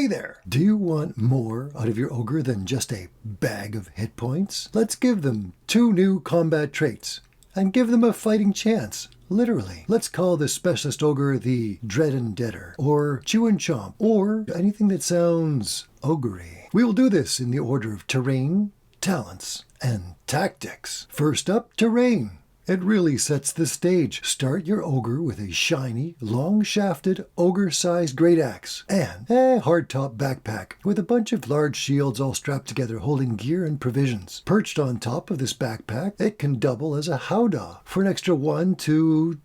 Hey there! Do you want more out of your ogre than just a bag of hit points? Let's give them 2 new combat traits and give them a fighting chance. Literally. Let's call this specialist ogre the Dread and Deader, or Chew and Chomp, or anything that sounds ogre-y. We will do this in the order of terrain, talents, and tactics. First up, terrain. It really sets the stage. Start your ogre with a shiny, long-shafted, ogre-sized great axe and a hardtop backpack with a bunch of large shields all strapped together holding gear and provisions. Perched on top of this backpack, it can double as a howdah for an extra 1 to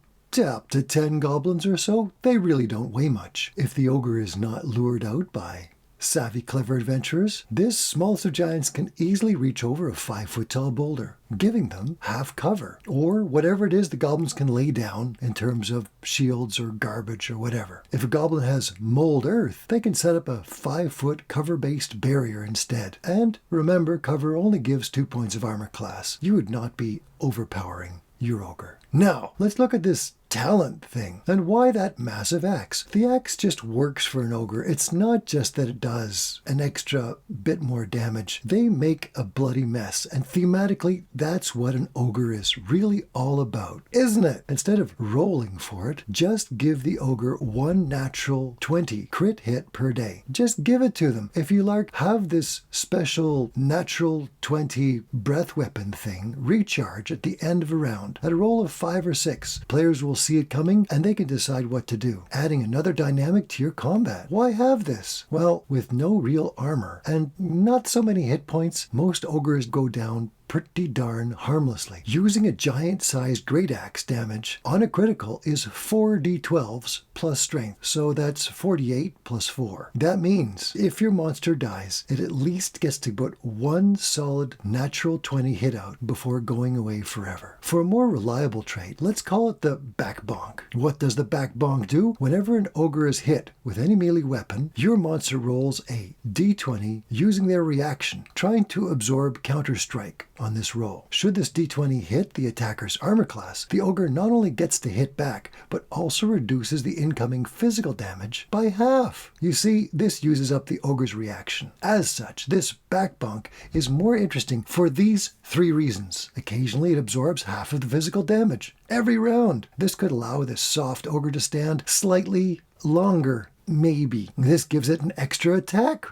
up to 10 goblins or so. They really don't weigh much. If the ogre is not lured out by savvy, clever adventurers, this smallest of giants can easily reach over a 5-foot-tall boulder, giving them half cover, or whatever it is the goblins can lay down in terms of shields or garbage or whatever. If a goblin has mold earth, they can set up a 5-foot cover-based barrier instead. And remember, cover only gives 2 points of armor class. You would not be overpowering your ogre. Now, let's look at this talent thing. And why that massive axe? The axe just works for an ogre. It's not just that it does an extra bit more damage. They make a bloody mess. And thematically, that's what an ogre is really all about, isn't it? Instead of rolling for it, just give the ogre 1 natural 20 crit hit per day. Just give it to them. If you like, have this special natural 20 breath weapon thing recharge at the end of a round. At a roll of 5 or 6, players will see it coming and they can decide what to do, adding another dynamic to your combat. Why have this? Well, with no real armor and not so many hit points, most ogres go down pretty darn harmlessly. Using a giant-sized great axe damage on a critical is 4d12s plus strength, so that's 48 plus 4. That means if your monster dies, it at least gets to put 1 solid natural 20 hit out before going away forever. For a more reliable trait, let's call it the back bonk. What does the back bonk do? Whenever an ogre is hit with any melee weapon, your monster rolls a d20 using their reaction, trying to absorb counter-strike on this roll. Should this d20 hit the attacker's armor class, the ogre not only gets to hit back, but also reduces the incoming physical damage by half. You see, this uses up the ogre's reaction. As such, this back bonk is more interesting for these 3 reasons. Occasionally, it absorbs half of the physical damage every round. This could allow this soft ogre to stand slightly longer, maybe. This gives it an extra attack.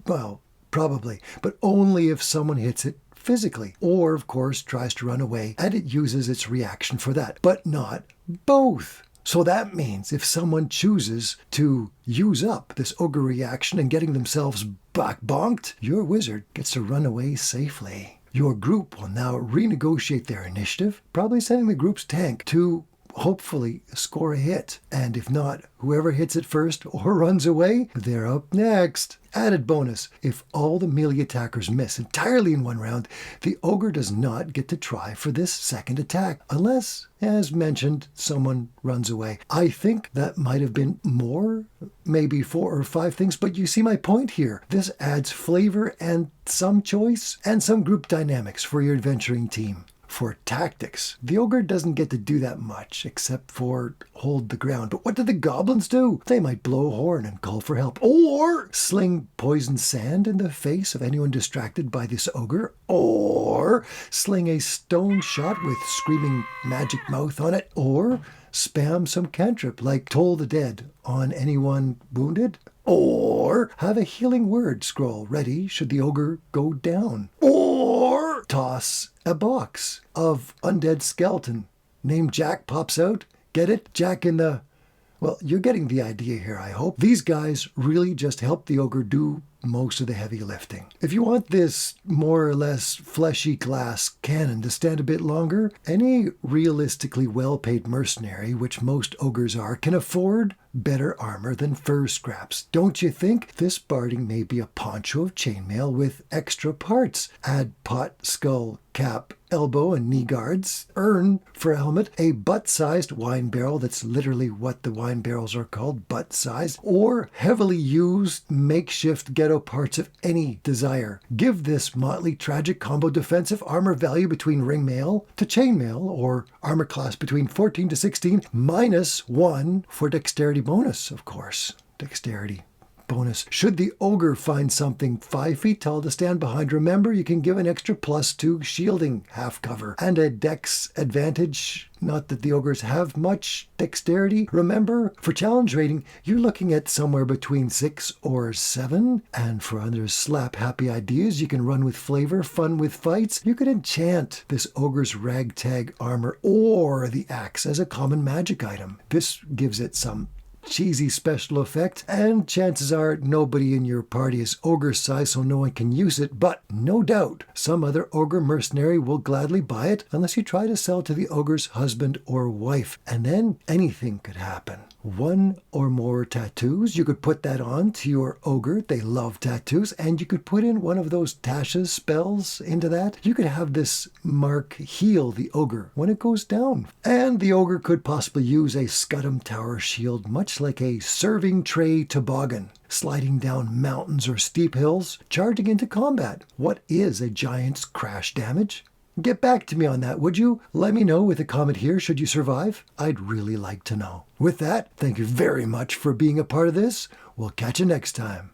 Well, probably, but only if someone hits it physically, or of course tries to run away, and it uses its reaction for that, but not both. So that means if someone chooses to use up this ogre reaction and getting themselves back bonked, your wizard gets to run away safely. Your group will now renegotiate their initiative, probably sending the group's tank to hopefully score a hit. And if not, whoever hits it first or runs away, they're up next. Added bonus, if all the melee attackers miss entirely in one round, the ogre does not get to try for this second attack, unless, as mentioned, someone runs away. I think that might have been more, maybe 4 or 5 things, but you see my point here. This adds flavor and some choice and some group dynamics for your adventuring team. For tactics, the ogre doesn't get to do that much, except for hold the ground. But what do the goblins do? They might blow a horn and call for help, or sling poison sand in the face of anyone distracted by this ogre, or sling a stone shot with screaming magic mouth on it, or spam some cantrip like Toll the Dead on anyone wounded, or have a healing word scroll ready should the ogre go down, or toss a box of undead skeleton named Jack pops out. Get it? Jack in the... Well, you're getting the idea here, I hope. These guys really just help the ogre do most of the heavy lifting. If you want this more or less fleshy glass cannon to stand a bit longer, any realistically well-paid mercenary, which most ogres are, can afford better armor than fur scraps. Don't you think? This barding may be a poncho of chainmail with extra parts. Add pot, skull, cap, elbow and knee guards, urn for a helmet, a butt-sized wine barrel, that's literally what the wine barrels are called, butt-sized, or heavily used makeshift ghetto parts of any desire. Give this motley tragic combo defensive armor value between ringmail to chainmail, or armor class between 14 to 16, -1 for dexterity bonus, of course. Dexterity bonus. Should the ogre find something 5 feet tall to stand behind, remember you can give an extra +2 shielding half cover and a dex advantage. Not that the ogres have much dexterity. Remember, for challenge rating, you're looking at somewhere between 6 or 7. And for other slap-happy ideas, you can run with flavor, fun with fights. You could enchant this ogre's ragtag armor or the axe as a common magic item. This gives it some cheesy special effect, and chances are nobody in your party is ogre size, so no one can use it, but no doubt some other ogre mercenary will gladly buy it unless you try to sell to the ogre's husband or wife, and then anything could happen. 1 or more tattoos, you could put that on to your ogre. They love tattoos, and you could put in one of those Tasha's spells into that. You could have this mark heal the ogre when it goes down, and the ogre could possibly use a Scudam Tower shield, much like a serving tray toboggan, sliding down mountains or steep hills, charging into combat. What is a giant's crash damage? Get back to me on that, would you? Let me know with a comment here should you survive. I'd really like to know. With that, thank you very much for being a part of this. We'll catch you next time.